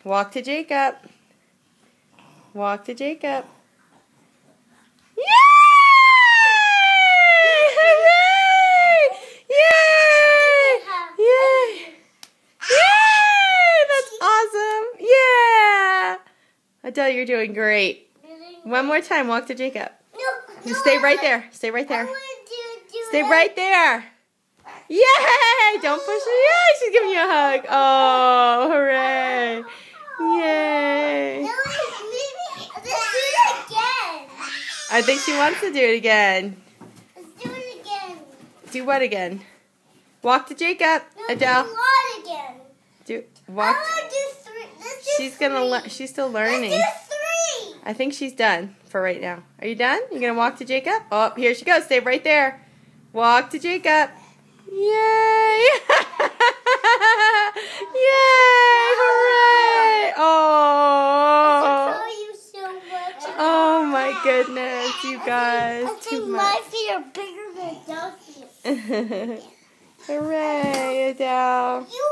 Walk to Jacob. Walk to Jacob. Yay! Hooray! Yay! Yay! Yay! That's awesome. Yeah! Adele, you're doing great. One more time. Walk to Jacob. No, Stay right there. Stay right there. Stay it. right there. Yay! Don't push her. Yay! She's giving you a hug. Oh, hooray! Yay! No, let's do it again. I think she wants to do it again. Let's do it again. Do what again? Walk to Jacob, No, Adele. do what again? Walk. I want to do three. Let's do She's gonna learn. She's still learning. Let's do three. I think she's done for right now. Are you done? You gonna walk to Jacob? Oh, here she goes. Stay right there. Walk to Jacob. Yay! Yay! Hooray! Oh! I you so much. Oh my goodness, you guys. I think my feet are bigger than Adele's feet. Hooray, Adele. You